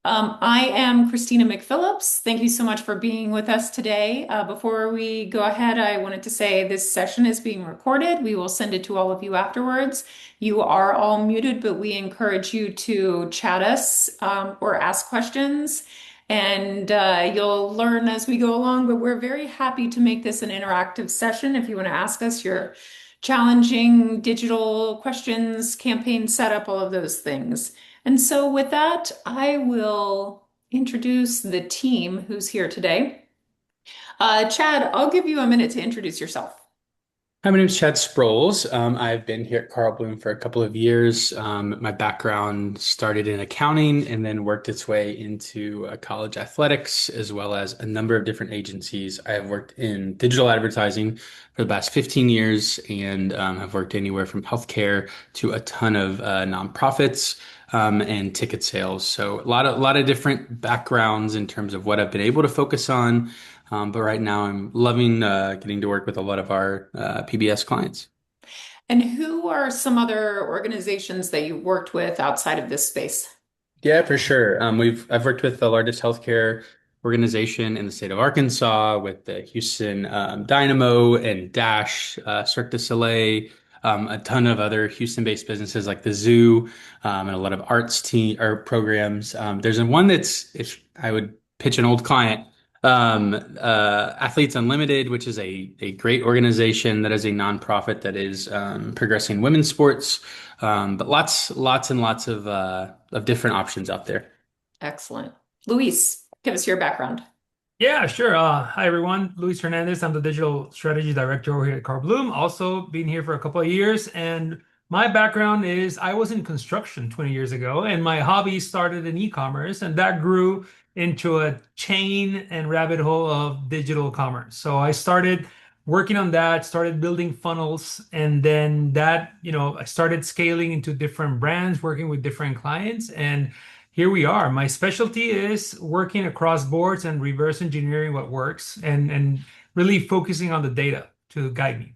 I am Christina McPhillips. Thank you so much for being with us today. Before we go ahead, I wanted to say this session is being recorded. We will send it to all of you afterwards. You are all muted, but we encourage you to chat us or ask questions, and you'll learn as we go along. But we're very happy to make this an interactive session. If you want to ask us your challenging digital questions, campaign setup, all of those things. And so, with that, I will introduce the team who's here today. Chad, I'll give you a minute to introduce yourself. Hi, my name is Chad Sproles. I've been here at Carl Bloom for a couple of years. My background started in accounting and then worked its way into college athletics, as well as a number of different agencies. I have worked in digital advertising for the past 15 years and have worked anywhere from healthcare to a ton of nonprofits and ticket sales. So a lot of different backgrounds in terms of what I've been able to focus on. But right now, I'm loving getting to work with a lot of our PBS clients. And who are some other organizations that you worked with outside of this space? Yeah, for sure. I've worked with the largest healthcare organization in the state of Arkansas, with the Houston Dynamo and Dash, Cirque du Soleil, a ton of other Houston-based businesses like the Zoo, and a lot of arts team or programs. There's one that's, if I would pitch an old client, Athletes Unlimited, which is a great organization that is a nonprofit that is progressing women's sports. But lots and lots of different options out there. Excellent. Luis, give us your background. Yeah, sure. Hi, everyone. Luis Hernandez. I'm the Digital Strategy Director over here at Carl Bloom. Also been here for a couple of years. And my background is I was in construction 20 years ago, and my hobby started in e-commerce, and that grew into a chain and rabbit hole of digital commerce. So I started working on that, started building funnels, and then I started scaling into different brands, working with different clients. And here we are. My specialty is working across boards and reverse engineering what works and really focusing on the data to guide me.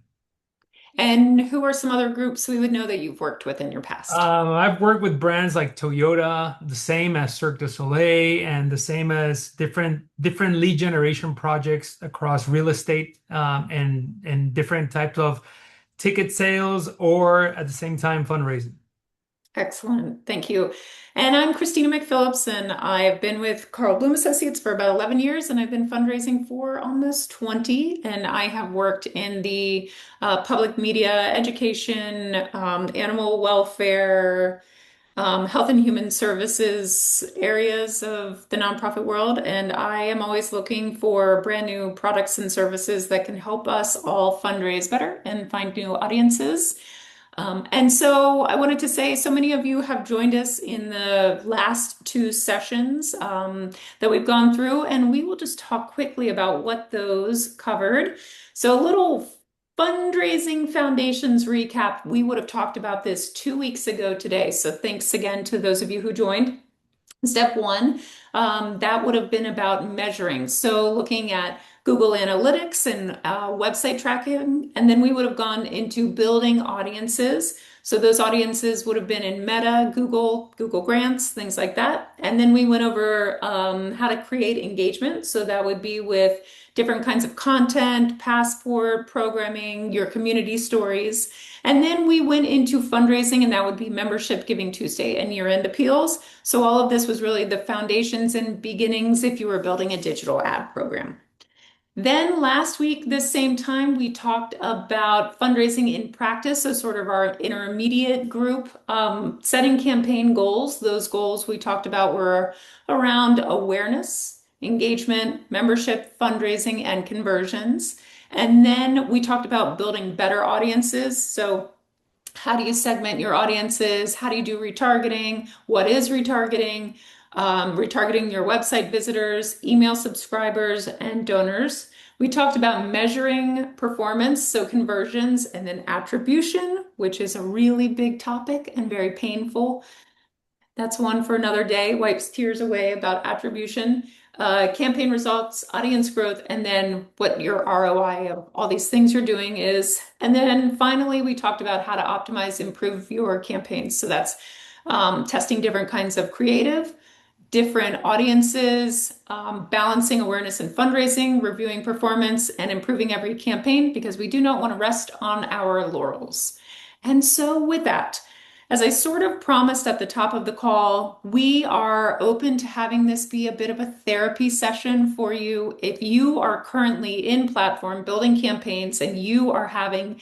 And who are some other groups we would know that you've worked with in your past? I've worked with brands like Toyota, the same as Cirque du Soleil, and the same as different lead generation projects across real estate and different types of ticket sales or at the same time fundraising. Excellent. Thank you. And I'm Christina McPhillips, and I've been with Carl Bloom Associates for about 11 years, and I've been fundraising for almost 20. And I have worked in the public media, education, animal welfare, health and human services areas of the nonprofit world. And I am always looking for brand new products and services that can help us all fundraise better and find new audiences. And so I wanted to say, so many of you have joined us in the last two sessions that we've gone through, and we will just talk quickly about what those covered. So a little fundraising foundations recap. We would have talked about this 2 weeks ago today. So thanks again to those of you who joined. Step one, that would have been about measuring. So looking at Google Analytics and website tracking, and then we would have gone into building audiences. So those audiences would have been in Meta, Google Grants, things like that. And then we went over how to create engagement. So that would be with different kinds of content, passport, programming, your community stories. And then we went into fundraising, and that would be membership, Giving Tuesday, and year-end appeals. So all of this was really the foundations and beginnings if you were building a digital ad program. Then last week, this same time, we talked about fundraising in practice, so sort of our intermediate group, setting campaign goals. Those goals we talked about were around awareness, engagement, membership, fundraising, and conversions. And then we talked about building better audiences. So how do you segment your audiences? How do you do retargeting? What is retargeting? Retargeting your website visitors, email subscribers, and donors. We talked about measuring performance, so conversions, and then attribution, which is a really big topic and very painful. That's one for another day. Wipes tears away about attribution, campaign results, audience growth, and then what your ROI of all these things you're doing is. And then finally, we talked about how to optimize, improve your campaigns. So that's testing different kinds of creative, different audiences, balancing awareness and fundraising, reviewing performance, and improving every campaign because we do not want to rest on our laurels. And so, with that, as I sort of promised at the top of the call, we are open to having this be a bit of a therapy session for you. If you are currently in platform building campaigns and you are having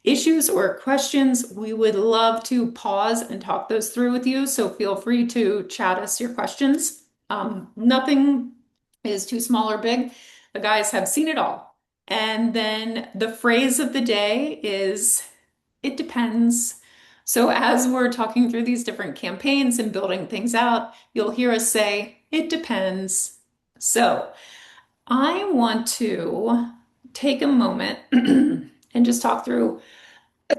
issues or questions, we would love to pause and talk those through with you. So feel free to chat us your questions. Nothing is too small or big. The guys have seen it all. And then the phrase of the day is, it depends. So as we're talking through these different campaigns and building things out, you'll hear us say, it depends. So I want to take a moment and just talk through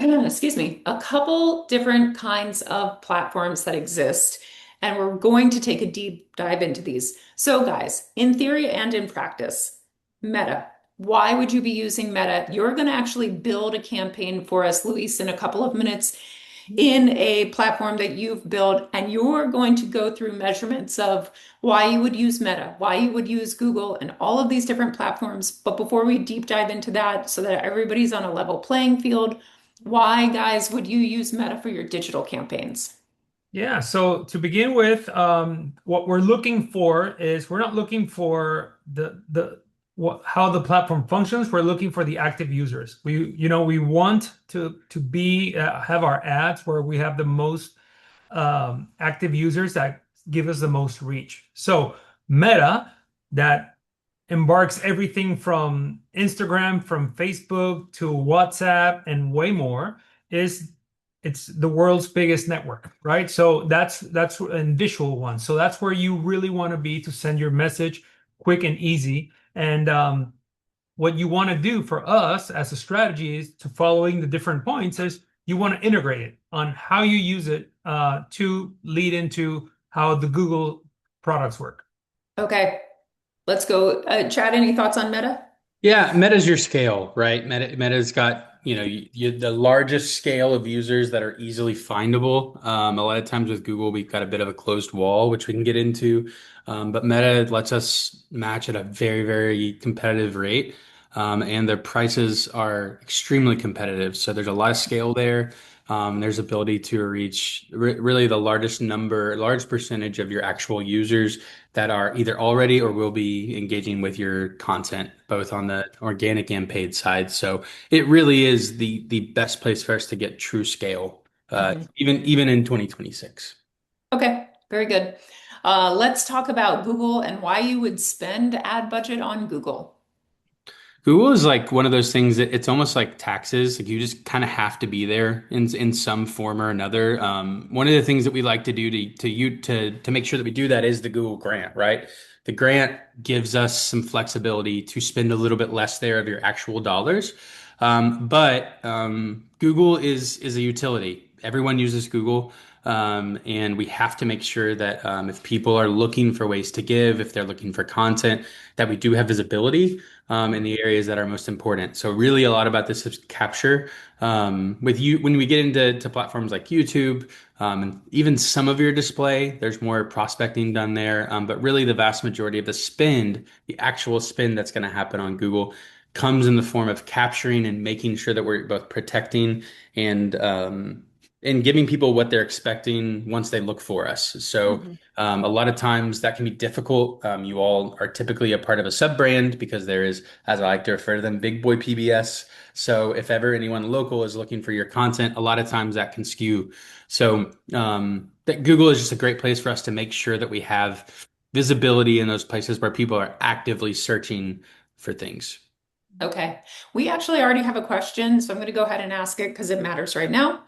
excuse me, a couple different kinds of platforms that exist. And we're going to take a deep dive into these. So, guys, in theory and in practice, Meta. Why would you be using Meta? You're going to actually build a campaign for us, Luis, in a couple of minutes in a platform that you've built, and you're going to go through measurements of why you would use Meta, why you would use Google, and all of these different platforms. But before we deep dive into that, so that everybody's on a level playing field, why, guys, would you use Meta for your digital campaigns? Yeah, so to begin with, what we're looking for is we're not looking for how the platform functions. We're looking for the active users. We want to be have our ads where we have the most active users that give us the most reach. So Meta, that embarks everything from Instagram, from Facebook to WhatsApp and way more, is it's the world's biggest network, right? So that's a visual one. So that's where you really want to be to send your message quick and easy. And what you want to do for us as a strategy is to following the different points is you want to integrate it on how you use it to lead into how the Google products work. Okay, let's go. Chad, any thoughts on Meta? Yeah, Meta's your scale, right? Meta's got, the largest scale of users that are easily findable. A lot of times with Google, we've got a bit of a closed wall, which we can get into. But Meta lets us match at a very, very competitive rate. And their prices are extremely competitive. So there's a lot of scale there. There's ability to reach really the large percentage of your actual users that are either already or will be engaging with your content, both on the organic and paid side. So it really is the best place for us to get true scale, Mhm. even in 2026. Okay, very good. Let's talk about Google and why you would spend ad budget on Google. Google is like one of those things that it's almost like taxes. Like you just kind of have to be there in some form or another. One of the things that we like to do to make sure that we do that is the Google grant, right? The grant gives us some flexibility to spend a little bit less there of your actual dollars. But Google is a utility. Everyone uses Google. And we have to make sure that if people are looking for ways to give, if they're looking for content, that we do have visibility in the areas that are most important. So really a lot about this is capture. With you when we get into platforms like YouTube, and even some of your display, there's more prospecting done there. But really the vast majority of the spend, the actual spend that's going to happen on Google comes in the form of capturing and making sure that we're both protecting and and giving people what they're expecting once they look for us. So Mhm. a lot of times that can be difficult. You all are typically a part of a sub brand because there is, as I like to refer to them, big boy PBS. So if ever anyone local is looking for your content, a lot of times that can skew. So that Google is just a great place for us to make sure that we have visibility in those places where people are actively searching for things. Okay, we actually already have a question, so I'm going to go ahead and ask it because it matters right now.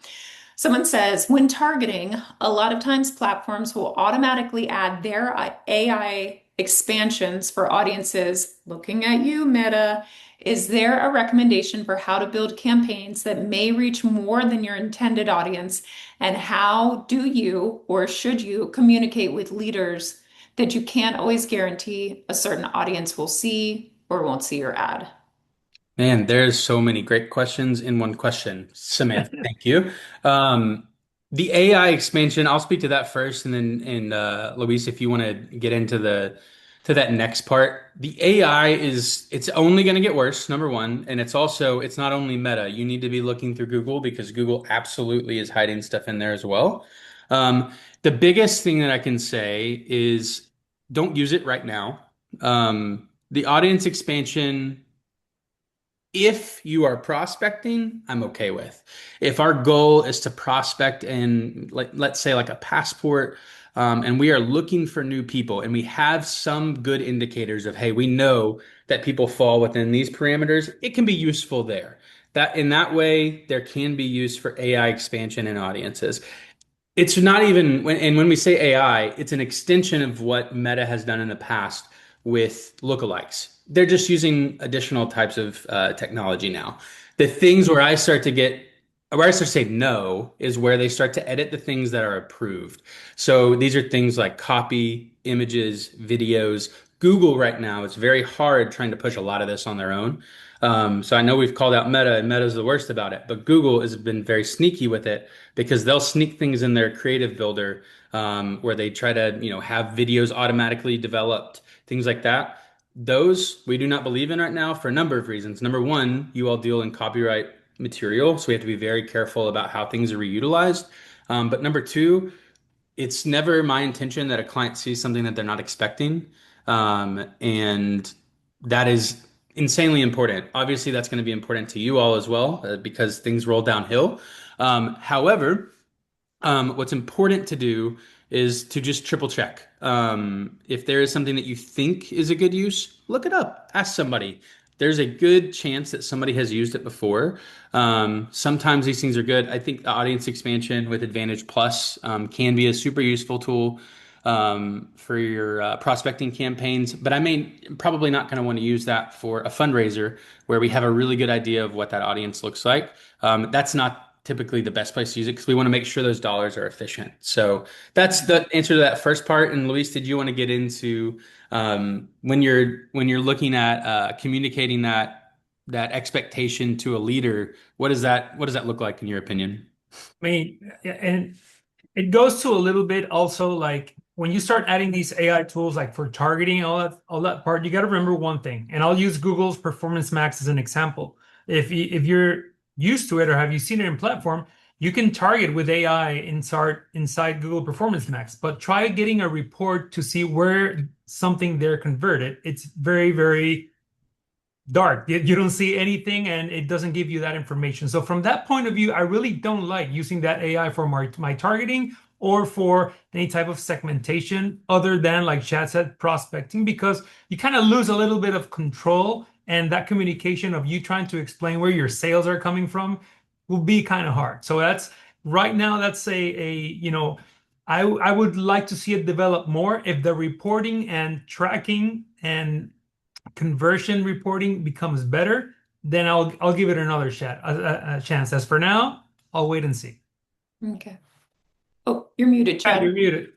Someone says, when targeting, a lot of times platforms will automatically add their AI expansions for audiences. Looking at you, Meta, is there a recommendation for how to build campaigns that may reach more than your intended audience? And how do you or should you communicate with leaders that you can't always guarantee a certain audience will see or won't see your ad? Man, there's so many great questions in one question. Samantha, thank you. Um, The AI expansion, I'll speak to that first, and then Luis, if you want to get into the to that next part. The AI is it's only going to get worse, number one, and it's not only Meta. You need to be looking through Google because Google absolutely is hiding stuff in there as well. Um, the biggest thing that I can say is don't use it right now. The audience expansion, if you are prospecting, I'm okay with. If our goal is to prospect in, like, let's say, like a passport, and we are looking for new people, and we have some good indicators of, hey, we know that people fall within these parameters, it can be useful there. That in that way, there can be use for AI expansion in audiences. It's not even when we say AI, it's an extension of what Meta has done in the past with lookalikes. They're just using additional types of technology now. The things where I start to say no is where they start to edit the things that are approved. So these are things like copy, images, videos. Google right now, it's very hard trying to push a lot of this on their own. So I know we've called out Meta, and Meta's the worst about it, but Google has been very sneaky with it because they'll sneak things in their creative builder where they try to, have videos automatically developed, things like that. Those we do not believe in right now for a number of reasons. Number one, you all deal in copyright material, so we have to be very careful about how things are reutilized. But number two, it's never my intention that a client sees something that they're not expecting. And that is insanely important. Obviously, that's going to be important to you all as well, because things roll downhill. However, what's important to do is to just triple check. If there is something that you think is a good use, look it up. Ask somebody. There's a good chance that somebody has used it before. Sometimes these things are good. I think the audience expansion with Advantage Plus can be a super useful tool for your prospecting campaigns, but I may probably not going to want to use that for a fundraiser where we have a really good idea of what that audience looks like. That's not typically the best place to use it because we want to make sure those dollars are efficient. So that's the answer to that first part. And Luis, did you want to get into when you're looking at communicating that expectation to a leader? What does that look like in your opinion? I mean, and it goes to a little bit also like when you start adding these AI tools like for targeting all that part, you got to remember one thing. And I'll use Google's Performance Max as an example. If you're used to it or have you seen it in platform, you can target with AI inside Google Performance Max, but try getting a report to see where something there converted. It's very, very dark. You don't see anything and it doesn't give you that information. So from that point of view, I really don't like using that AI for my targeting or for any type of segmentation other than like Chad said, prospecting, because you kind of lose a little bit of control and that communication of you trying to explain where your sales are coming from will be kind of hard. So that's right now, that's I would like to see it develop more if the reporting and tracking and conversion reporting becomes better, then I'll give it another shot, a chance. As for now, I'll wait and see. Okay. Oh, you're muted, Chad, you're Chad. muted.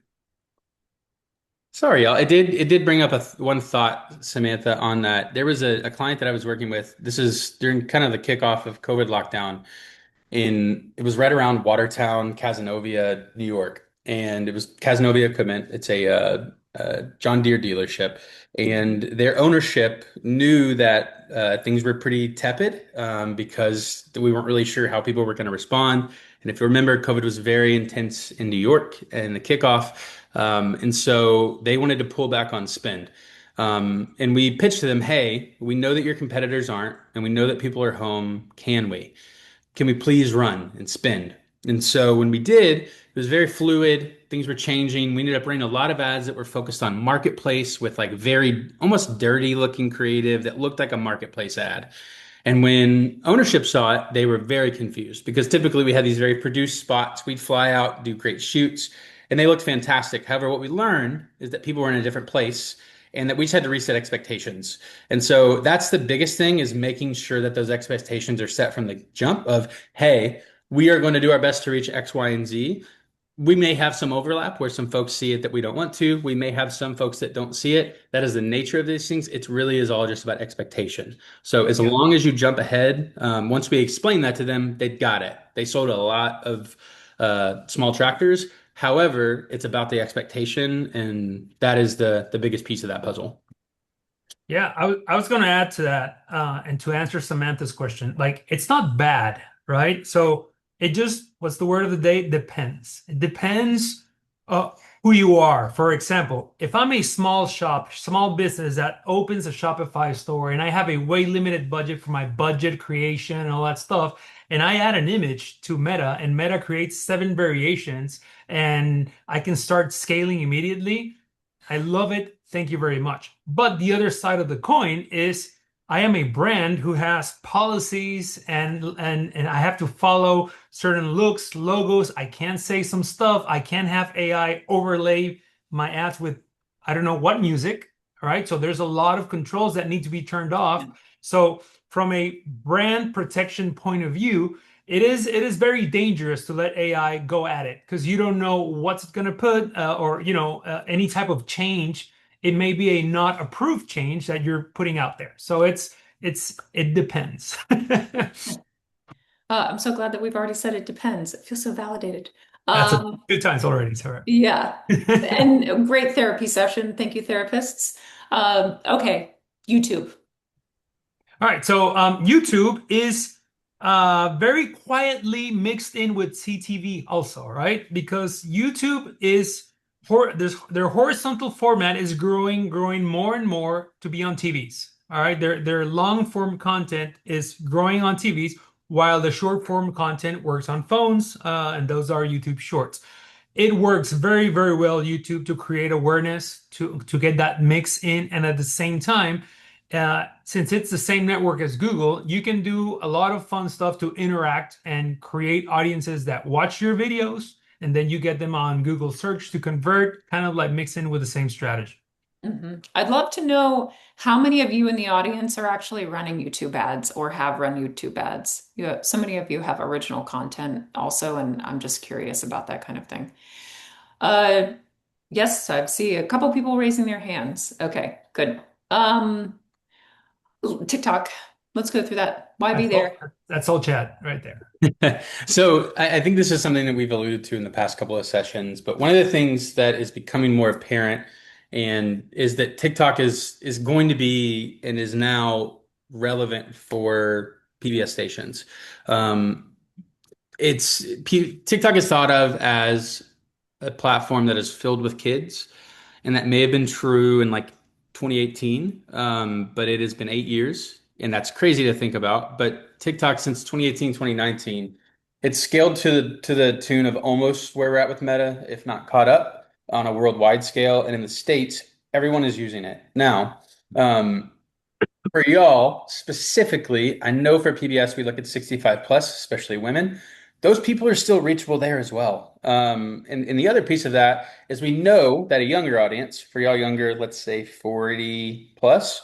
Sorry, y'all. It did bring up one thought, Samantha, on that. There was a client that I was working with. This is during kind of the kickoff of COVID lockdown. It was right around Watertown, Cazenovia, New York, and it was Cazenovia Equipment. It's a John Deere dealership, and their ownership knew that things were pretty tepid because we weren't really sure how people were going to respond. And if you remember, COVID was very intense in New York and the kickoff, and so they wanted to pull back on spend. And we pitched to them, hey, we know that your competitors aren't, and we know that people are home. Can we please run and spend? And so when we did, it was very fluid. Things were changing. We ended up running a lot of ads that were focused on marketplace with like very almost dirty looking creative that looked like a marketplace ad. And when ownership saw it, they were very confused because typically we had these very produced spots. We'd fly out, do great shoots, and they looked fantastic. However, what we learned is that people were in a different place and that we just had to reset expectations. And so that's the biggest thing is making sure that those expectations are set from the jump of, hey, we are going to do our best to reach X, Y, and Z. We may have some overlap where some folks see it that we don't want to. We may have some folks that don't see it. That is the nature of these things. It really is all just about expectation. So as Yeah. long as you jump ahead, once we explain that to them, they got it. They sold a lot of small tractors. However, it's about the expectation, and that is the biggest piece of that puzzle. Yeah, I was going to add to that, and to answer Samantha's question, like it's not bad, right? So it just, what's the word of the day? Depends. It depends uh, who you are. For example, if I'm a small shop, small business that opens a Shopify store, and I have a way limited budget for my budget creation and all that stuff, and I add an image to Meta, and Meta creates 7 variations, and I can start scaling immediately. I love it. Thank you very much. But the other side of the coin is I am a brand who has policies, and I have to follow certain looks, logos. I can't say some stuff. I can't have AI overlay my ads with I don't know what music. All right. So there's a lot of controls that need to be turned off. So from a brand protection point of view, it is very dangerous to let AI go at it because you don't know what's it going to put, or any type of change. It may be a not approved change that you're putting out there. So it depends. I'm so glad that we've already said it depends. It feels so validated. That's a Um, 2 times already. Sorry. yeah, and a great therapy session. Thank you, therapists. Okay, YouTube. All right, so YouTube is very quietly mixed in with CTV also, right? Because YouTube is their horizontal format is growing more and more to be on TVs. All right, their long form content is growing on TVs, while the short form content works on phones, and those are YouTube Shorts. It works very, very well, YouTube, to create awareness, to get that mix in, and at the same time, since it's the same network as Google, you can do a lot of fun stuff to interact and create audiences that watch your videos, and then you get them on Google search to convert, kind of like mix in with the same strategy. I'd love to know how many of you in the audience are actually running YouTube ads or have run YouTube ads. So many of you have original content also, and I'm just curious about that kind of thing. Uh, yes, I see a couple people raising their hands. Okay, good. Um, TikTok. Let's go through that. Why be That's all, there? that's all chat right there. So I think this is something that we've alluded to in the past couple of sessions, but one of the things that is becoming more apparent and is that TikTok is going to be and is now relevant for PBS stations. Um, TikTok is thought of as a platform that is filled with kids, and that may have been true in like 2018, but it has been 8 years, and that's crazy to think about. But TikTok since 2018, 2019, it's scaled to the tune of almost where we're at with Meta, if not caught up on a worldwide scale. And in the States, everyone is using it now. Um, for y'all specifically, I know for PBS, we look at 65 plus, especially women. Those people are still reachable there as well. And the other piece of that is we know that a younger audience, for y'all younger, let's say 40 plus,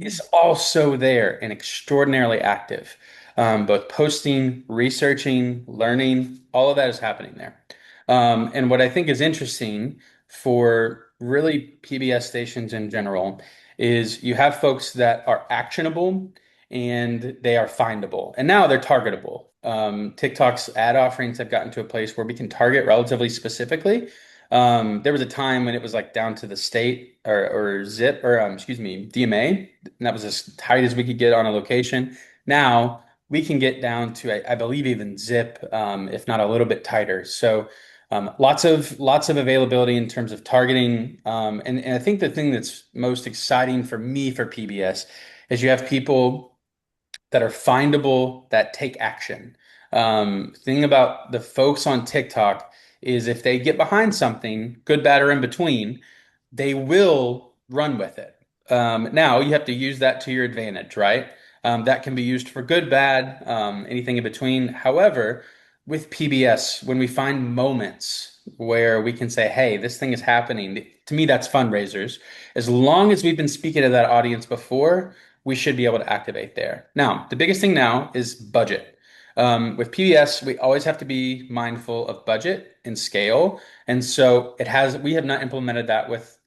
is Mhm. also there and extraordinarily active. Both posting, researching, learning, all of that is happening there. And what I think is interesting for really PBS stations in general is you have folks that are actionable and they are findable. And now they're targetable. TikTok's ad offerings have gotten to a place where we can target relatively specifically. There was a time when it was like down to the state or zip or excuse me, DMA, and that was as tight as we could get on a location. Now we can get down to I believe even zip, if not a little bit tighter. So lots of availability in terms of targeting. And I think the thing that's most exciting for me for PBS is you have people that are findable that take action. Thing about the folks on TikTok is if they get behind something, good, bad, or in between, they will run with it. Now you have to use that to your advantage, right? That can be used for good, bad, anything in between. However, with PBS, when we find moments where we can say, hey, this thing is happening, to me, that's fundraisers. As long as we've been speaking to that audience before, we should be able to activate there. Now, the biggest thing now is budget. With PBS, we always have to be mindful of budget and scale. And so we have not implemented that with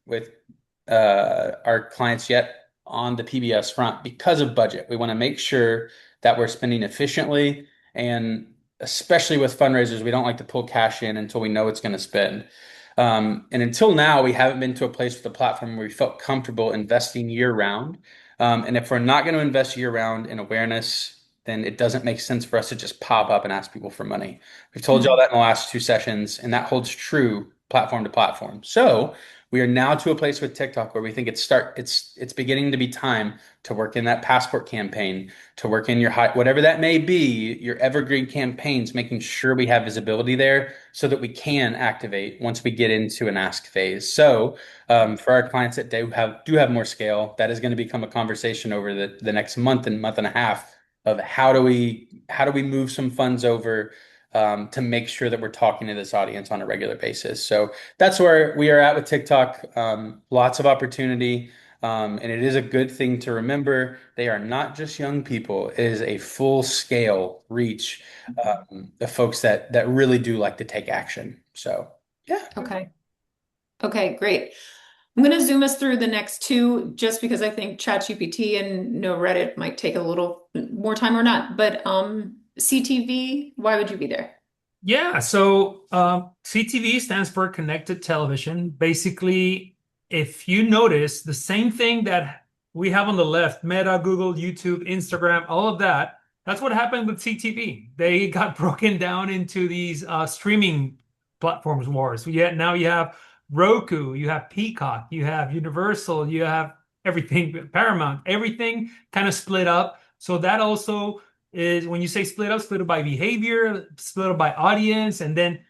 our clients yet on the PBS front because of budget. We want to make sure that we're spending efficiently. And especially with fundraisers, we don't like to pull cash in until we know it's going to spend. And until now, we haven't been to a place with the platform where we felt comfortable investing year round. And if we're not going to invest year round in awareness, then it doesn't make sense for us to just pop up and ask people for money. We've told you all Mhm. that in the last two sessions, and that holds true platform to platform. So we are now to a place with TikTok where we think it's beginning to be time to work in that passport campaign, to work in your high, whatever that may be, your evergreen campaigns, making sure we have visibility there so that we can activate once we get into an ask phase. So for our clients that do have more scale, that is going to become a conversation over the next month and month and a half of how do we move some funds over to make sure that we're talking to this audience on a regular basis. So that's where we are at with TikTok. Lots of opportunity. And it is a good thing to remember. They are not just young people. It is a full scale reach of folks that really do like to take action. So yeah. Okay. Okay, great. I'm going to zoom us through the next two just because I think ChatGPT and no Reddit might take a little more time or not. But CTV, why would you be there? Yeah, so CTV stands for connected television. Basically, if you notice, the same thing that we have on the left, Meta, Google, YouTube, Instagram, all of that, that's what happened with CTV. They got broken down into these streaming platforms wars. Yet now you have Roku, you have Peacock, you have Universal, you have everything, Paramount, everything kind of split up. So that also is when you say split up by behavior, split up by audience, and then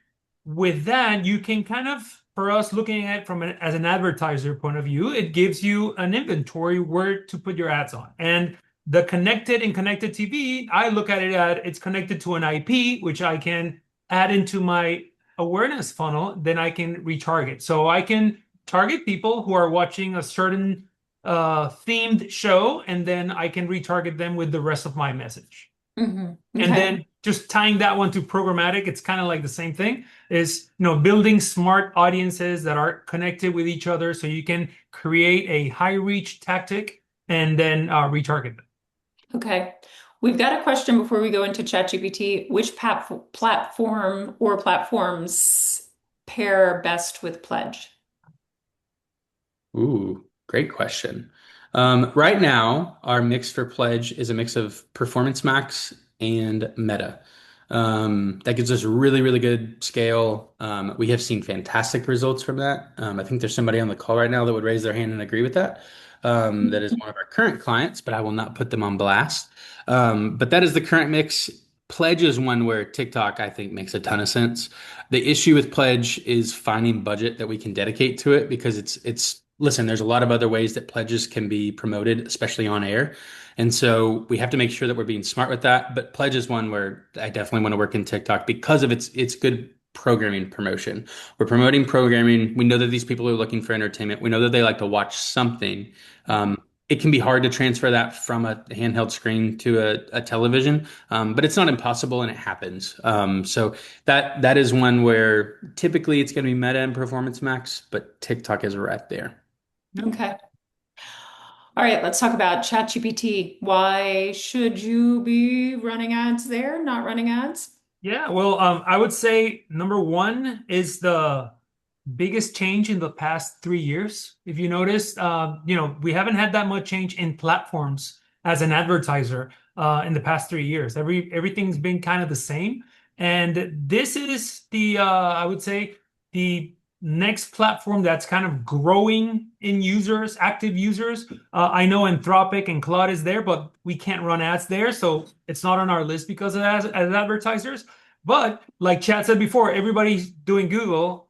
with that, you can kind of, for us looking at it as an advertiser point of view, it gives you an inventory where to put your ads on. And the connected TV, I look at it as it's connected to an IP, which I can add into my awareness funnel, then I can retarget. So I can target people who are watching a certain themed show, and then I can retarget them with the rest of my message. And Okay. then just tying that one to programmatic, it's kind of like the same thing, is building smart audiences that are connected with each other so you can create a high reach tactic and then retarget them. Okay. We've got a question before we go into ChatGPT. Which platform or platforms pair best with Pledge? Ooh, great question. Right now, our mix for Pledge is a mix of Performance Max and Meta. That gives us really, really good scale. We have seen fantastic results from that. I think there's somebody on the call right now that would raise their hand and agree with that. That is one of our current clients, but I will not put them on blast. But that is the current mix. Pledge is one where TikTok, I think, makes a ton of sense. The issue with Pledge is finding budget that we can dedicate to it because it's listen, there's a lot of other ways that pledges can be promoted, especially on air. And so we have to make sure that we're being smart with that. But Pledge is one where I definitely want to work in TikTok because of its good programming promotion. We're promoting programming. We know that these people are looking for entertainment. We know that they like to watch something. It can be hard to transfer that from a handheld screen to a television, but it's not impossible and it happens. So that is one where typically it's going to be Meta and Performance Max, but TikTok is right there. Okay. All right, let's talk about ChatGPT. Why should you be running ads there, not running ads? Yeah, well, I would say number one is the biggest change in the past 3 years. If you noticed, we haven't had that much change in platforms as an advertiser in the past 3 years. Everything's been kind of the same, and this is I would say the next platform that's kind of growing in users, active users. I know Anthropic and Claude is there, but we can't run ads there, so it's not on our list because of that as advertisers. But like Chad said before, everybody's doing Google,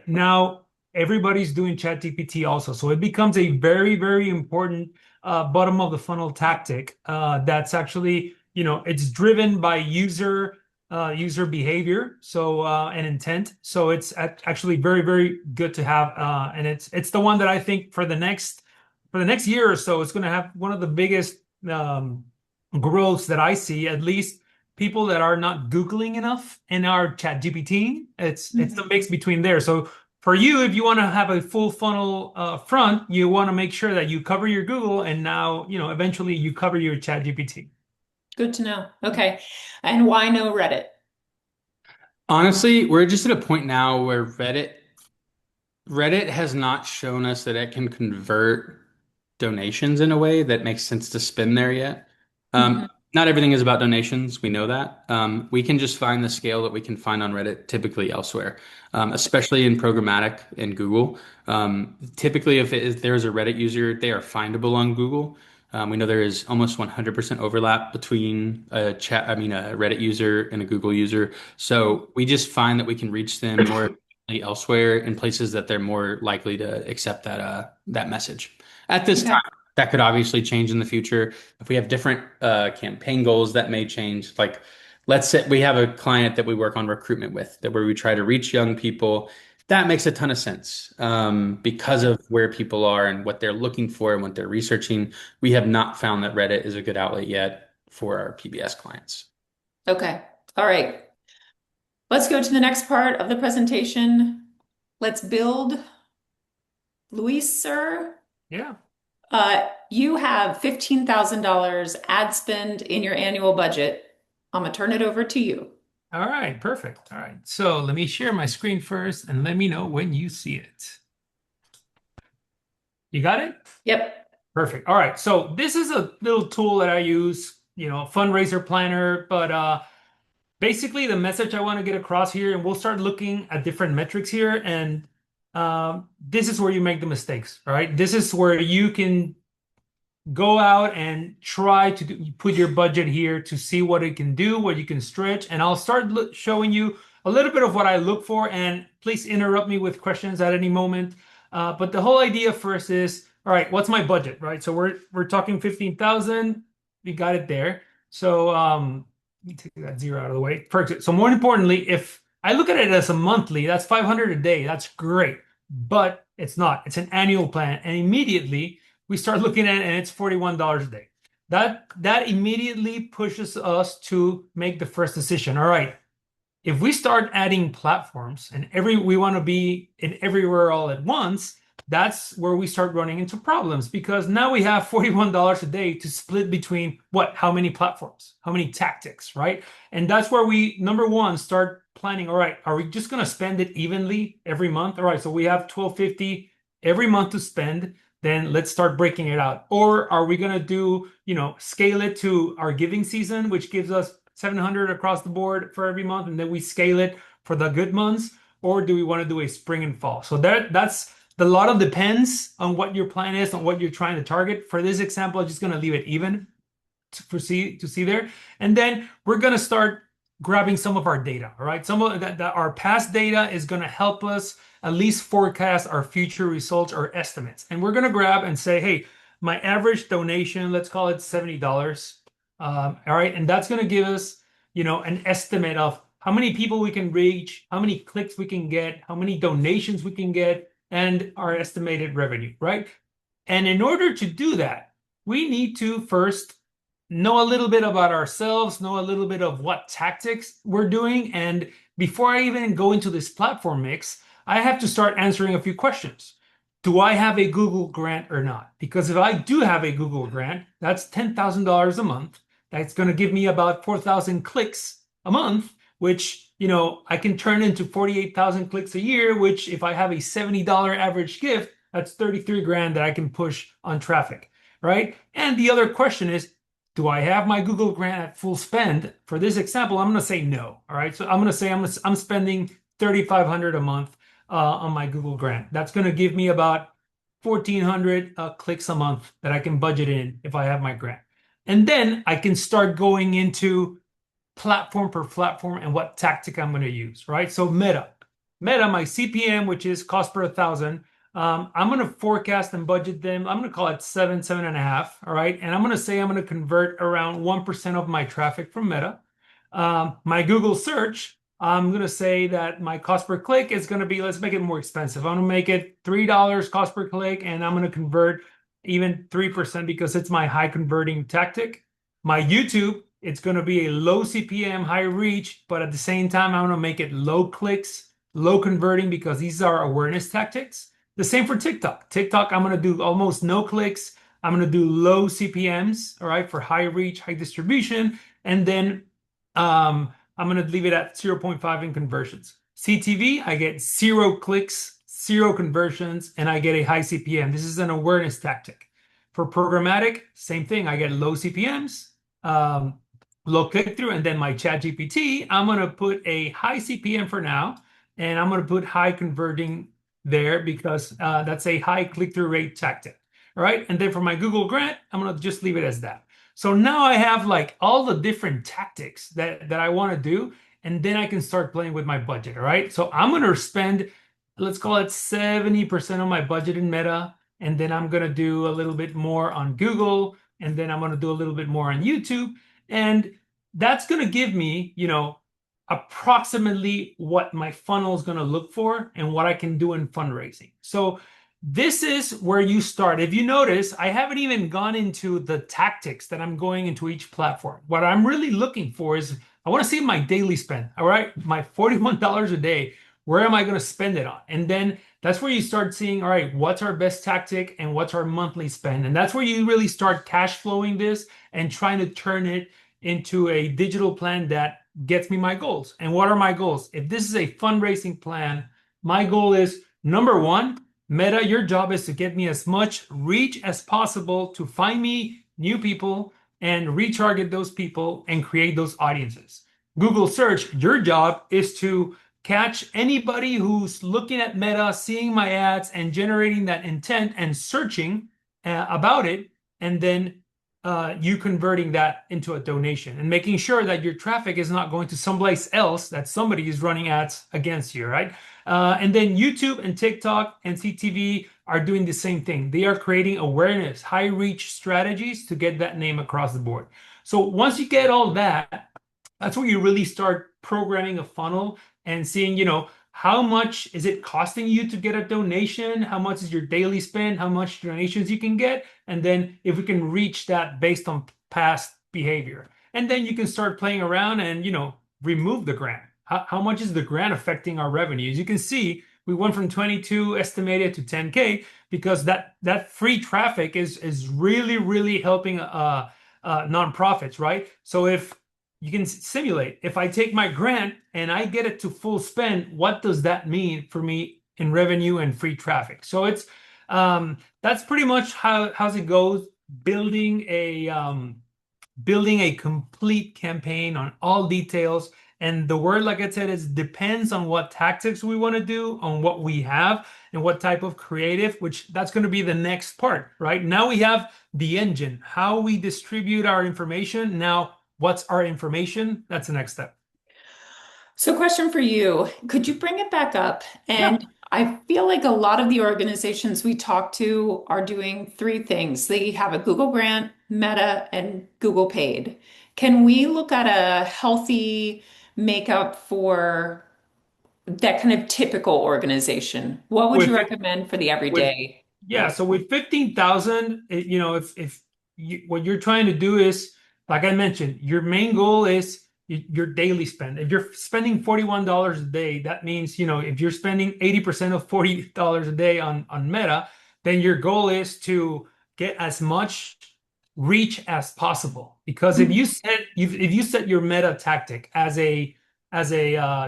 now everybody's doing ChatGPT also. So it becomes a very, very important bottom of the funnel tactic that's actually, it's driven by user behavior, so and intent. So it's actually very, very good to have, and it's the one that I think for the next year or so, it's going to have one of the biggest growths that I see, at least people that are not Googling enough in our chat GPT. It's the mix between there. So for you, if you want to have a full funnel front, you want to make sure that you cover your Google and now, eventually you cover your chat GPT. Good to know. Okay. And why no Reddit? Honestly, we're just at a point now where Reddit has not shown us that it can convert donations in a way that makes sense to spend there yet. Mhm. Not everything is about donations. We know that. We can just find the scale that we can find on Reddit typically elsewhere, especially in programmatic in Google. Typically, if there's a Reddit user, they are findable on Google. We know there is almost 100% overlap between a Reddit user and a Google user. So we just find that we can reach them more elsewhere in places that they're more likely to accept that message. At this Okay. time, that could obviously change in the future. If we have different campaign goals, that may change. Like, let's say we have a client that we work on recruitment with, that where we try to reach young people. That makes a ton of sense because of where people are and what they're looking for and what they're researching. We have not found that Reddit is a good outlet yet for our PBS clients. Okay. All right. Let's go to the next part of the presentation. Let's build. Luis, sir, Yeah. you have $15,000 ad spend in your annual budget. I'm gonna turn it over to you. All right, perfect. All right. So let me share my screen first and let me know when you see it. You got it? Yep. Perfect. All right. So this is a little tool that I use, Fundraiser Planner, but basically the message I want to get across here, and we'll start looking at different metrics here, and this is where you make the mistakes, all right? This is where you can go out and try to put your budget here to see what it can do, what you can stretch, and I'll start showing you a little bit of what I look for, and please interrupt me with questions at any moment. But the whole idea first is, all right, what's my budget, right? So we're talking 15,000. We got it there. So let me take that zero out of the way. Perfect. So more importantly, if I look at it as a monthly, that's 500 a day. That's great, but it's not. It's an annual plan, and immediately we start looking at it and it's $41 a day. That immediately pushes us to make the first decision. All right, if we start adding platforms and we want to be in everywhere all at once, that's where we start running into problems because now we have $41 a day to split between how many platforms, how many tactics, right? And that's where we, number one, start planning. All right, are we just going to spend it evenly every month? All right, so we have 1250 every month to spend. Then let's start breaking it out. Or are we going to do, scale it to our giving season, which gives us 700 across the board for every month, and then we scale it for the good months? Or do we want to do a spring and fall? So that's a lot of depends on what your plan is, on what you're trying to target. For this example, I'm just going to leave it even to see there. And then we're going to start grabbing some of our data, all right? Some of that our past data is going to help us at least forecast our future results or estimates. And we're going to grab and say, hey, my average donation, let's call it $70. All right. And that's going to give us, an estimate of how many people we can reach, how many clicks we can get, how many donations we can get, and our estimated revenue, right? And in order to do that, we need to first know a little bit about ourselves, know a little bit of what tactics we're doing. And before I even go into this platform mix, I have to start answering a few questions. Do I have a Google grant or not? Because if I do have a Google grant, that's $10,000 a month. That's going to give me about 4,000 clicks a month, which, I can turn into 48,000 clicks a year, which if I have a $70 average gift, that's 33 grand that I can push on traffic, right? And the other question is, do I have my Google grant at full spend? For this example, I'm going to say no. All right. So I'm going to say I'm spending 3,500 a month on my Google grant. That's going to give me about 1,400 clicks a month that I can budget in if I have my grant. And then I can start going into platform per platform and what tactic I'm going to use, right? So Meta, my CPM, which is cost per 1,000, I'm going to forecast and budget them. I'm going to call it 7.5. All right. And I'm going to say I'm going to convert around 1% of my traffic from Meta. My Google search, I'm going to say that my cost per click is going to be, let's make it more expensive. I'm going to make it $3 cost per click, and I'm going to convert even 3% because it's my high converting tactic. My YouTube, it's going to be a low CPM, high reach, but at the same time, I'm going to make it low clicks, low converting because these are awareness tactics. The same for TikTok. TikTok, I'm going to do almost no clicks. I'm going to do low CPMs, all right, for high reach, high distribution. And then I'm going to leave it at 0.5 in conversions. CTV, I get 0 clicks, 0 conversions, and I get a high CPM. This is an awareness tactic. For programmatic, same thing. I get low CPMs, low click through, and then my ChatGPT, I'm going to put a high CPM for now, and I'm going to put high converting there because that's a high click through rate tactic. All right. And then for my Google Grant, I'm going to just leave it as that. So now I have like all the different tactics that I want to do, and then I can start playing with my budget. All right. So I'm going to spend, let's call it 70% of my budget in Meta, and then I'm going to do a little bit more on Google, and then I'm going to do a little bit more on YouTube. And that's going to give me, approximately what my funnel is going to look for and what I can do in fundraising. So this is where you start. If you notice, I haven't even gone into the tactics that I'm going into each platform. What I'm really looking for is I want to see my daily spend. All right, my $41 a day. Where am I going to spend it on? And then that's where you start seeing, all right, what's our best tactic and what's our monthly spend? And that's where you really start cash flowing this and trying to turn it into a digital plan that gets me my goals. And what are my goals? If this is a fundraising plan, my goal is number one, Meta, your job is to get me as much reach as possible to find me new people and retarget those people and create those audiences. Google search, your job is to catch anybody who's looking at Meta, seeing my ads and generating that intent and searching about it, and then you converting that into a donation and making sure that your traffic is not going to someplace else that somebody is running ads against you, right? And then YouTube and TikTok and CTV are doing the same thing. They are creating awareness, high reach strategies to get that name across the board. So once you get all that, that's where you really start programming a funnel and seeing, how much is it costing you to get a donation? How much is your daily spend? How much donations you can get? And then if we can reach that based on past behavior. And then you can start playing around and, remove the grant. How much is the grant affecting our revenue? As you can see, we went from 22 estimated to 10K because that free traffic is really, really helping nonprofits, right? So if you can simulate, if I take my grant and I get it to full spend, what does that mean for me in revenue and free traffic? So it's that's pretty much how it goes. Building a complete campaign on all details. And the word, like I said, is depends on what tactics we want to do, on what we have, and what type of creative, which that's going to be the next part, right? Now we have the engine, how we distribute our information. Now, what's our information? That's the next step. So, question for you. Could you bring it back up? Yeah. And I feel like a lot of the organizations we talk to are doing three things. They have a Google Grant, Meta, and Google Paid. Can we look at a healthy makeup for that kind of typical organization? What would you With it, recommend for the with everyday Yeah, so person? with 15,000, if what you're trying to do is, like I mentioned, your main goal is your daily spend. If you're spending $41 a day, that means, if you're spending 80% of $40 a day on Meta, then your goal is to get as much reach as possible. Because if you set your Meta tactic as a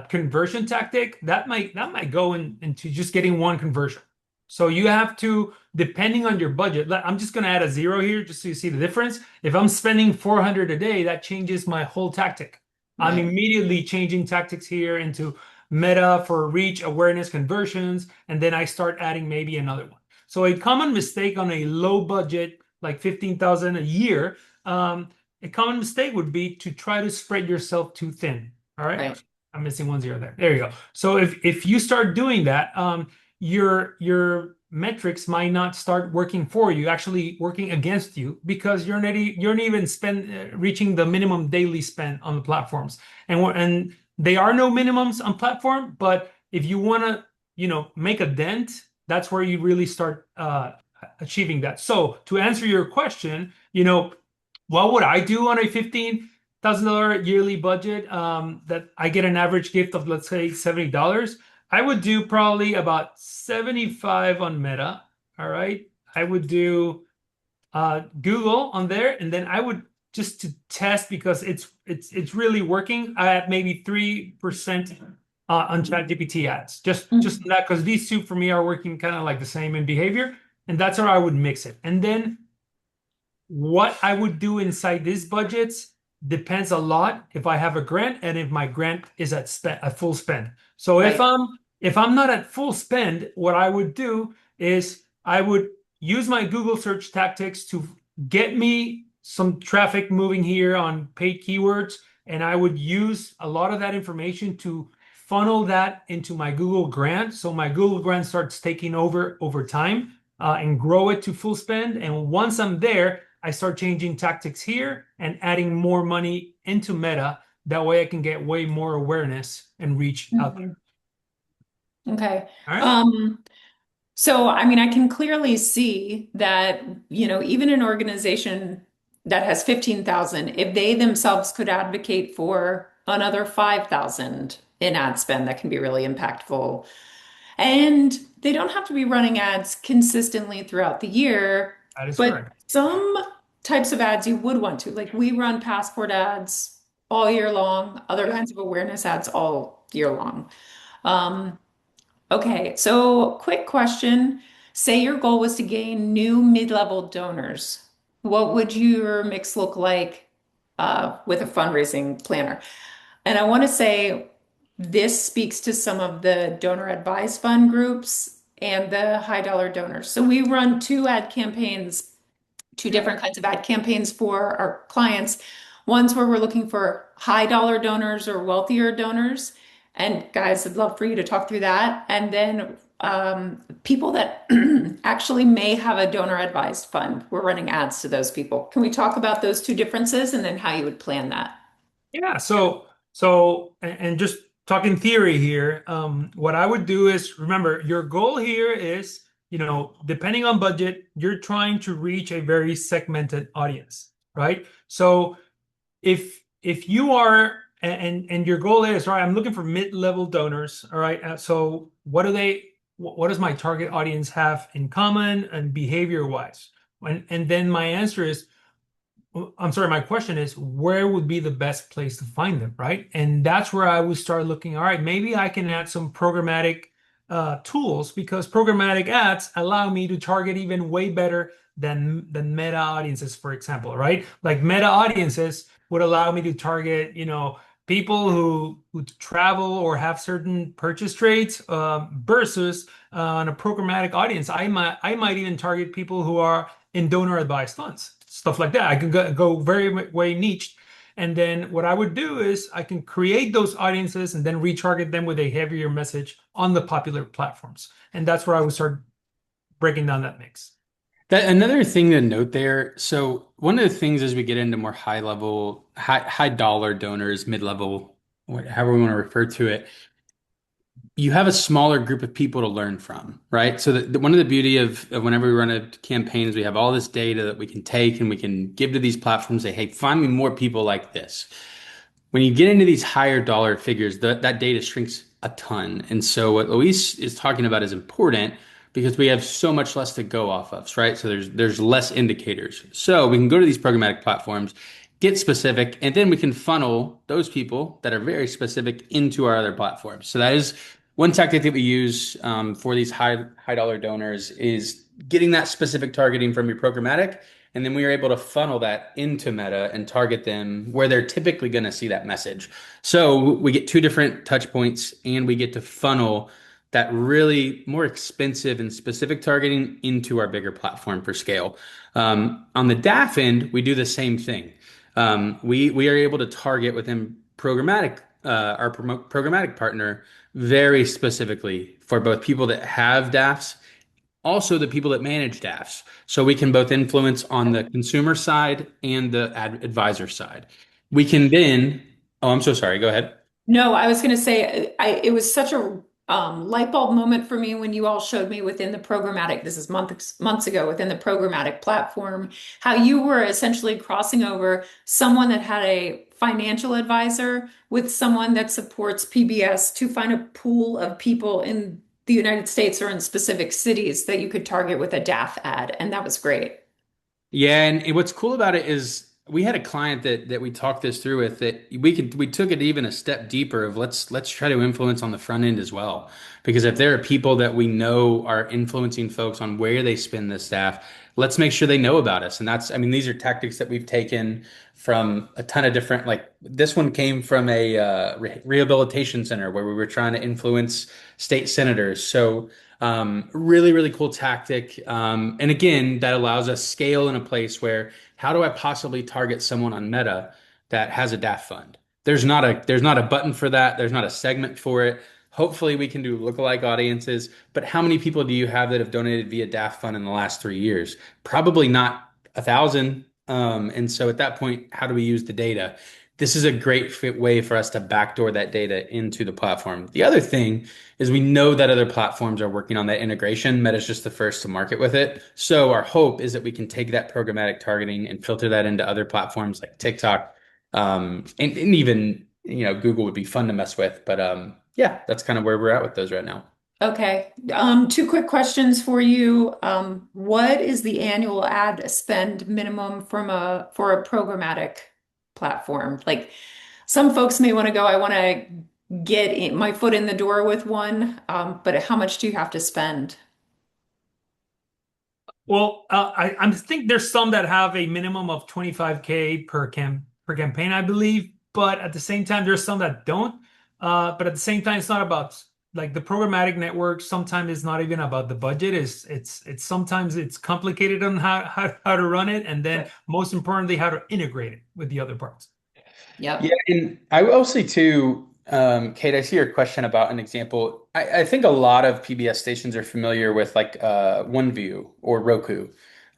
conversion tactic, that might go into just getting one conversion. So you have to, depending on your budget, I'm just going to add a zero here just so you see the difference. If I'm spending 400 a day, that changes my whole tactic. I'm Right. immediately changing tactics here into Meta for reach, awareness, conversions, and then I start adding maybe another one. So a common mistake on a low budget, like 15,000 a year, a common mistake would be to try to spread yourself too thin. All right. Right. I'm missing one zero there. There you go. So if you start doing that, your metrics might not start working for you, actually working against you because you're not even reaching the minimum daily spend on the platforms. And there are no minimums on platform, but if you want to, make a dent, that's where you really start achieving that. So to answer your question, what would I do on a $15,000 yearly budget that I get an average gift of, let's say, $70? I would do probably about 75 on Meta. All right. I would do Google on there, and then I would just to test because it's really working. I had maybe 3% on ChatGPT ads. Just that because these two for me are working kind of like the same in behavior, and that's how I would mix it. And then what I would do inside these budgets depends a lot if I have a grant and if my grant is at full spend. So Right. if I'm not at full spend, what I would do is I would use my Google search tactics to get me some traffic moving here on paid keywords, and I would use a lot of that information to funnel that into my Google grant. So my Google grant starts taking over time and grow it to full spend. And once I'm there, I start changing tactics here and adding more money into Meta. That way I can get way more awareness and reach out there. Mhm. Okay. All right. Um, so, I mean, I can clearly see that, even an organization that has 15,000, if they themselves could advocate for another 5,000 in ad spend, that can be really impactful. And they don't have to be running ads consistently throughout the year, That is but correct. some types of ads you would want to. Like we run passport ads all year long, other Yep. kinds of awareness ads all year long. Um, okay, so quick question. Say your goal was to gain new mid-level donors. What would your mix look like with a fundraising planner? And I want to say this speaks to some of the donor advised fund groups and the high dollar donors. So we run two different kinds of ad campaigns for our clients. One's where we're looking for high dollar donors or wealthier donors. And guys, I'd love for you to talk through that. And then people that actually may have a donor advised fund, we're running ads to those people. Can we talk about those two differences and then how you would plan that? Yeah. And just talking theory here, what I would do is remember your goal here is, depending on budget, you're trying to reach a very segmented audience, right? So if you are and your goal is, all right, I'm looking for mid-level donors, all right, so what does my target audience have in common and behavior wise, and then my answer is, I'm sorry, my question is, where would be the best place to find them, right? And that's where I would start looking, all right, maybe I can add some programmatic tools because programmatic ads allow me to target even way better than meta audiences, for example, right? Like meta audiences would allow me to target, people who travel or have certain purchase traits versus on a programmatic audience, I might even target people who are in donor advised funds, stuff like that. I can go very way niche. And then what I would do is I can create those audiences and then retarget them with a heavier message on the popular platforms. And that's where I would start breaking down that mix. That another thing to note there. So one of the things as we get into more high level, high dollar donors, mid level, however we want to refer to it, you have a smaller group of people to learn from, right? So one of the beauty of whenever we run a campaign is we have all this data that we can take and we can give to these platforms, say, hey, find me more people like this. When you get into these higher dollar figures, that data shrinks a ton. And so what Luis is talking about is important because we have so much less to go off of, right? So there's less indicators. So we can go to these programmatic platforms, get specific, and then we can funnel those people that are very specific into our other platforms. So that is one tactic that we use for these high dollar donors is getting that specific targeting from your programmatic, and then we are able to funnel that into Meta and target them where they're typically going to see that message. So we get two different touch points and we get to funnel that really more expensive and specific targeting into our bigger platform for scale. On the DAF end, we do the same thing. We are able to target within programmatic, our programmatic partner very specifically for both people that have DAFs, also the people that manage DAFs. So we can both influence on the consumer side and the advisor side. We can then, oh, I'm so sorry. Go ahead. No, I was going to say it was such a light bulb moment for me when you all showed me within the programmatic, this is months ago, within the programmatic platform, how you were essentially crossing over someone that had a financial advisor with someone that supports PBS to find a pool of people in the United States or in specific cities that you could target with a DAF ad. And that was great. Yeah, and what's cool about it is we had a client that we talked this through with that we took it even a step deeper of let's try to influence on the front end as well. Because if there are people that we know are influencing folks on where they spend the staff, let's make sure they know about us. And that's, I mean, these are tactics that we've taken from a ton of different, like this one came from a rehabilitation center where we were trying to influence state senators. So really, really cool tactic. And again, that allows us scale in a place where how do I possibly target someone on Meta that has a DAF fund? There's not a button for that. There's not a segment for it. Hopefully we can do lookalike audiences, but how many people do you have that have donated via DAF fund in the last 3 years? Probably not 1,000. And so at that point, how do we use the data? This is a great way for us to backdoor that data into the platform. The other thing is we know that other platforms are working on that integration. Meta's just the first to market with it. So our hope is that we can take that programmatic targeting and filter that into other platforms like TikTok, and even Google would be fun to mess with. But yeah, that's kind of where we're at with those right now. Okay. Two quick questions for you. What is the annual ad spend minimum for a programmatic platform? Like some folks may want to go, I want to my foot in the door with one, but how much do you have to spend? Well, I think there's some that have a minimum of 25K per campaign, I believe. But at the same time, there's some that don't. But at the same time, it's not about like the programmatic network. Sometimes it's not even about the budget. It's sometimes it's complicated on how to run it, and then Right. most importantly, how to integrate it with the other parts. Yeah, Yep. and I will say too, Kate, I see your question about an example. I think a lot of PBS stations are familiar with like OneView or Roku.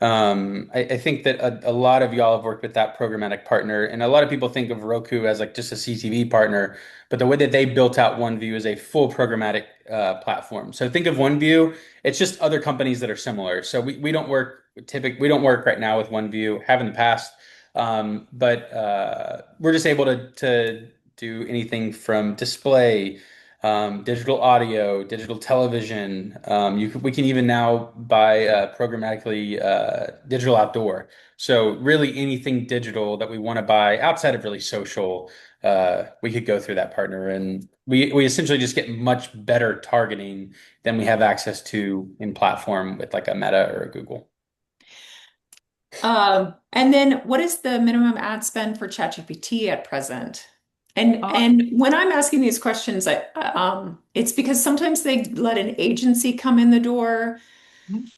I think that a lot of y'all have worked with that programmatic partner, and a lot of people think of Roku as like just a CTV partner, but the way that they built out OneView is a full programmatic platform. So think of OneView, it's just other companies that are similar. So we don't work right now with OneView, have in the past. But we're just able to do anything from display, digital audio, digital television. We can even now buy programmatically digital outdoor. So really anything digital that we want to buy outside of really social, we could go through that partner, and we essentially just get much better targeting than we have access to in platform with like a Meta or a Google. And then what is the minimum ad spend for ChatGPT at present? And Uh, and when I'm asking these questions, it's because sometimes they let an agency come in the door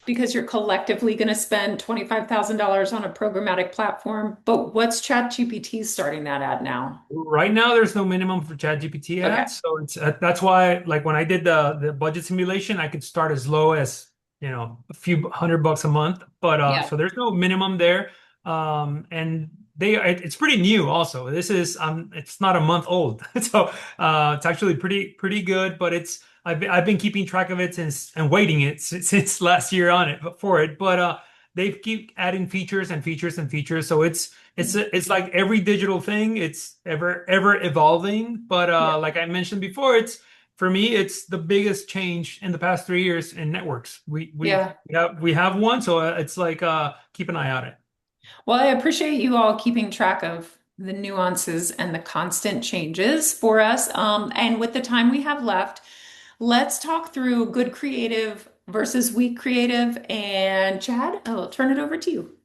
because you're collectively going to spend $25,000 on a programmatic platform. But what's ChatGPT starting that at now? Right now, there's no minimum for ChatGPT Okay. ads, so it's that's why, like when I did the budget simulation, I could start as low as a few $100 a month. But Yeah. so there's no minimum there, and it's pretty new. Also, this is it's not a month old, so it's actually pretty good. But I've been keeping track of it since and waiting it since last year on it for it. But they keep adding features and features and features, so it's like every digital thing, it's ever evolving. But Yeah. like I mentioned before, it's for me, it's the biggest change in the past 3 years in networks. Yeah. We have one, so it's like keep an eye on it. Well, I appreciate you all keeping track of the nuances and the constant changes for us. And with the time we have left, let's talk through good creative versus weak creative. And Chad, I'll turn it over to you.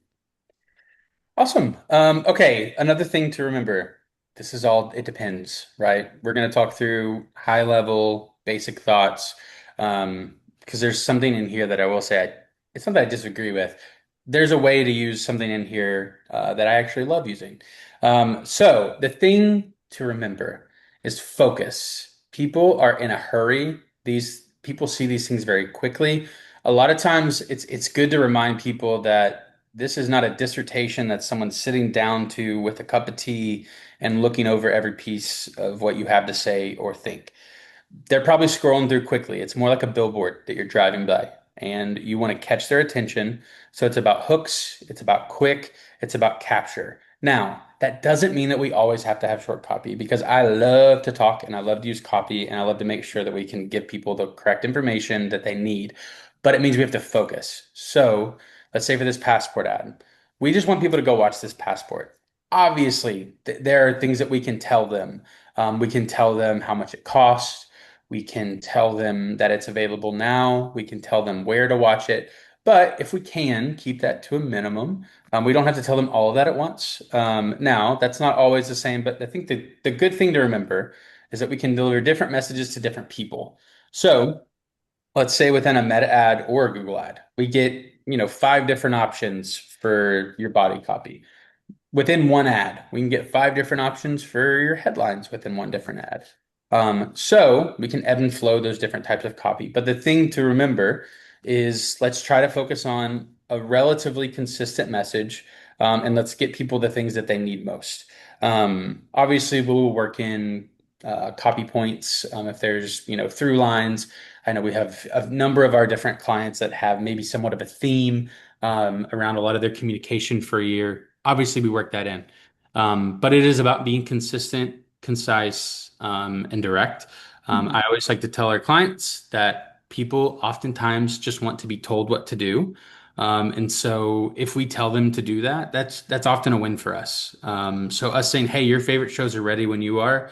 Awesome. Okay, another thing to remember. This is all, it depends, right? We're going to talk through high level, basic thoughts. Because there's something in here that I will say it's something I disagree with. There's a way to use something in here that I actually love using. So the thing to remember is focus. People are in a hurry. These people see these things very quickly. A lot of times it's good to remind people that this is not a dissertation that someone's sitting down to with a cup of tea and looking over every piece of what you have to say or think. They're probably scrolling through quickly. It's more like a billboard that you're driving by, and you want to catch their attention. So it's about hooks, it's about quick, it's about capture. Now, that doesn't mean that we always have to have short copy, because I love to talk and I love to use copy and I love to make sure that we can give people the correct information that they need. But it means we have to focus. So let's say for this passport ad, we just want people to go watch this passport. obviously, there are things that we can tell them. We can tell them how much it costs. We can tell them that it's available now. We can tell them where to watch it. But if we can keep that to a minimum, we don't have to tell them all of that at once. Now, that's not always the same, but I think the good thing to remember is that we can deliver different messages to different people. So let's say within a Meta ad or a Google ad, we get, 5 different options for your body copy within one ad. We can get 5 different options for your headlines within one different ad. So we can ebb and flow those different types of copy. But the thing to remember is let's try to focus on a relatively consistent message, and let's get people the things that they need most. Obviously, we'll work in copy points if there's through lines. I know we have a number of our different clients that have maybe somewhat of a theme around a lot of their communication for a year. Obviously, we work that in. But it is about being consistent, concise, and direct. I always like to tell our clients that people oftentimes just want to be told what to do. And so if we tell them to do that, that's often a win for us. So us saying, "Hey, your favorite shows are ready when you are,"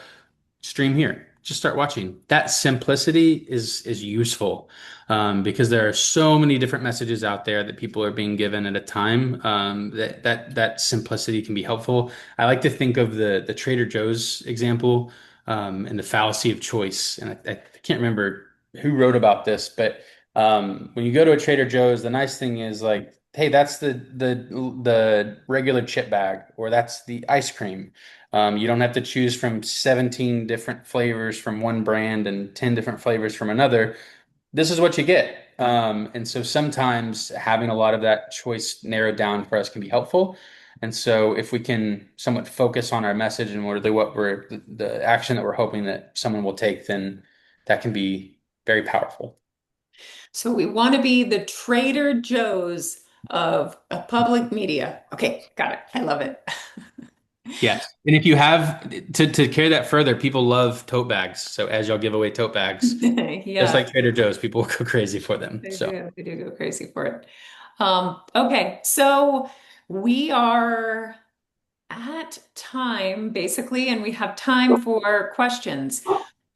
stream here. Just start watching. That simplicity is useful because there are so many different messages out there that people are being given at a time. That simplicity can be helpful. I like to think of the Trader Joe's example and the fallacy of choice. And I can't remember who wrote about this, but when you go to a Trader Joe's, the nice thing is like, hey, that's the regular chip bag, or that's the ice cream. You don't have to choose from 17 different flavors from one brand and 10 different flavors from another. This is what you get. And so sometimes having a lot of that choice narrowed down for us can be helpful. And so if we can somewhat focus on our message and really what the action that we're hoping that someone will take, then that can be very powerful. So we want to be the Trader Joe's of a public media. Okay, got it. I love it. Yes. And if you have to carry that further, people love tote bags. So as y'all give away tote bags, just Yeah, like Trader Joe's, people will go crazy for them. they So do. They do go crazy for it. Okay, so we are at time basically, and we have time for questions.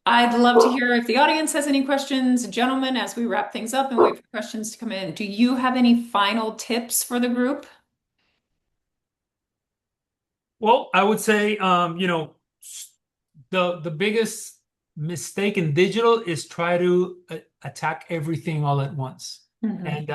I'd love to hear if the audience has any questions, gentlemen, as we wrap things up and wait for questions to come in. Do you have any final tips for the group? Well, I would say, the biggest mistake in digital is try to attack everything all at once. Mhm. And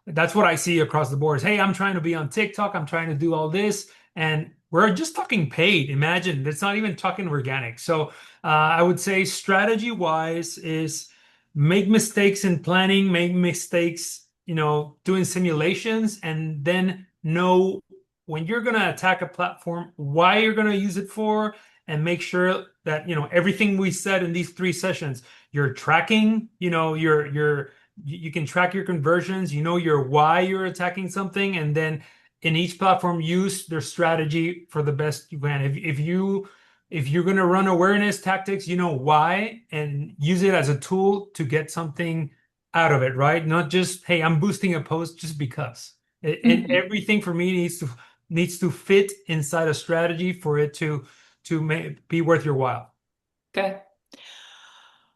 that's what I see across the board is, hey, I'm trying to be on TikTok, I'm trying to do all this, and we're just talking paid. Imagine it's not even talking organic. So I would say strategy wise is make mistakes in planning, make mistakes, doing simulations, and then know when you're going to attack a platform, why you're going to use it for, and make sure that everything we said in these 3 sessions, you're tracking, you can track your conversions, your why you're attacking something, and then in each platform use their strategy for the best you can. If you're going to run awareness tactics, you know why, and use it as a tool to get something out of it, right? Not just, hey, I'm boosting a post just because. Mhm. Everything for me needs to fit inside a strategy for it to be worth your while. Okay.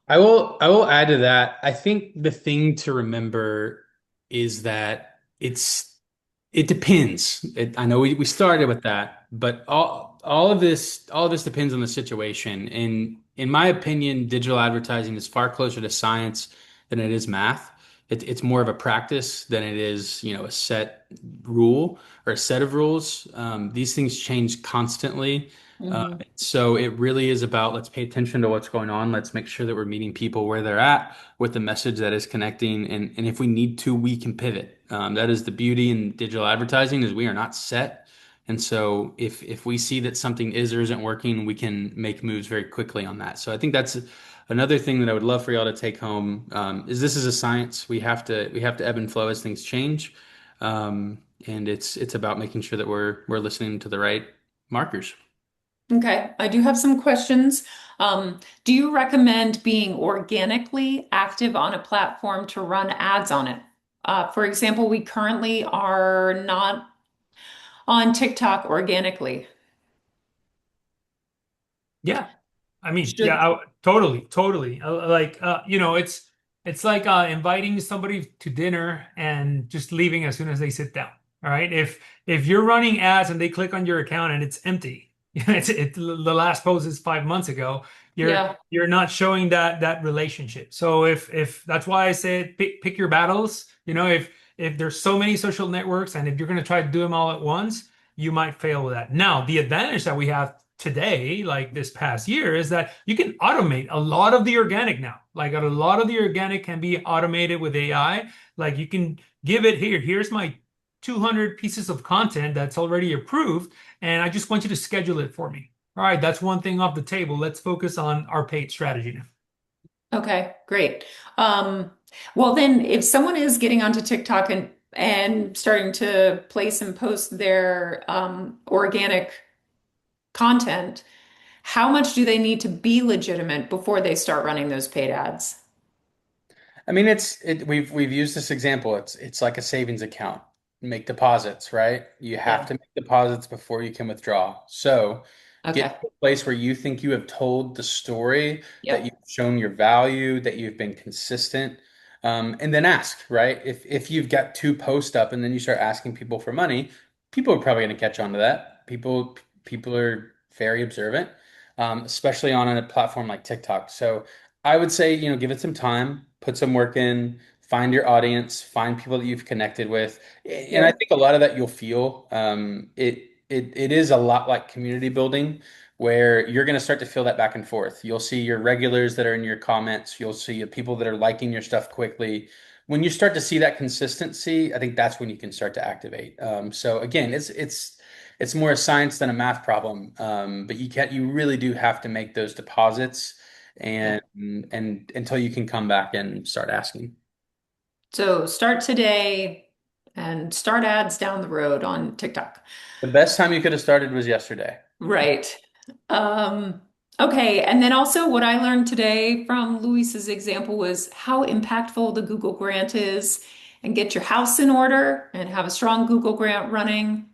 I will add to that. I think the thing to remember is that it depends. I know we started with that, but all of this depends on the situation. And in my opinion, digital advertising is far closer to science than it is math. It's more of a practice than it is, a set rule or a set of rules. These things change constantly. Mhm. So it really is about let's pay attention to what's going on. Let's make sure that we're meeting people where they're at with the message that is connecting. And if we need to, we can pivot. That is the beauty in digital advertising is we are not set. And so if we see that something is or isn't working, we can make moves very quickly on that. So I think that's another thing that I would love for y'all to take home is this is a science. We have to ebb and flow as things change. And it's about making sure that we're listening to the right markers. Okay, I do have some questions. Do you recommend being organically active on a platform to run ads on it? For example, we currently are not on TikTok organically. Yeah. I mean, yeah, Should, totally, totally. It's like inviting somebody to dinner and just leaving as soon as they sit down. All right. If you're running ads and they click on your account and it's empty, the last post is 5 months ago. yeah, You're not showing that relationship. So if that's why I said pick your battles. If there's so many social networks and if you're going to try to do them all at once, you might fail with that. Now, the advantage that we have today, like this past year, is that you can automate a lot of the organic now. Like a lot of the organic can be automated with AI. Like you can give it here's my 200 pieces of content that's already approved, and I just want you to schedule it for me. All right, that's one thing off the table. Let's focus on our paid strategy now. okay, great. Um, well then, if someone is getting onto TikTok and starting to place and post their organic content, how much do they need to be legitimate before they start running those paid ads? I mean, we've used this example. It's like a savings account. Make deposits, right? You have Yeah. to make deposits before you can withdraw. So get Okay. to a place where you think you have told the story, that you've Yep. shown your value, that you've been consistent, and then ask, right? If you've got two posts up and then you start asking people for money, people are probably going to catch on to that. People are very observant, especially on a platform like TikTok. So I would say, give it some time, put some work in, find your audience, find people that you've connected with. And I Yep. think a lot of that you'll feel. It is a lot like community building where you're going to start to feel that back and forth. You'll see your regulars that are in your comments. You'll see people that are liking your stuff quickly. When you start to see that consistency, I think that's when you can start to activate. So again, it's more a science than a math problem. But you really do have to make those deposits Yep. and until you can come back and start asking. So start today and start ads down the road on TikTok. The best time you could have started was yesterday. Right. Um, okay. And then also what I learned today from Luis's example was how impactful the Google grant is, and get your house in order and have a strong Google grant running.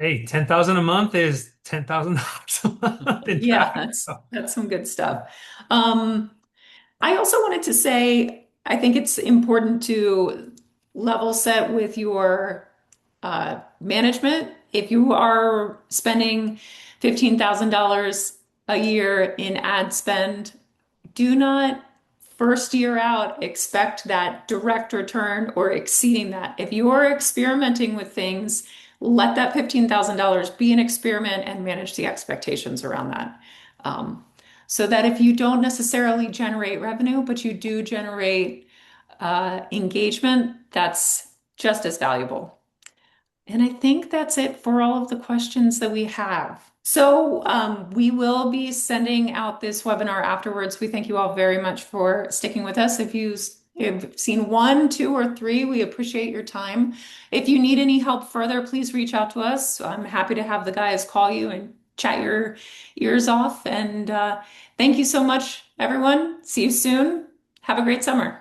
Hey, 10,000 a month is $10,000 a month in Yeah, traffic. So, that's some good stuff. Um, I also wanted to say, I think it's important to level set with your management. If you are spending $15,000 a year in ad spend, do not first year out expect that direct return or exceeding that. If you are experimenting with things, let that $15,000 be an experiment and manage the expectations around that. Um, so that if you don't necessarily generate revenue, but you do generate engagement, that's just as valuable. And I think that's it for all of the questions that we have. So we will be sending out this webinar afterwards. We thank you all very much for sticking with us. If you've seen one, two, or three, we appreciate your time. If you need any help further, please reach out to us. I'm happy to have the guys call you and chat your ears off. And thank you so much, everyone. See you soon. Have a great summer.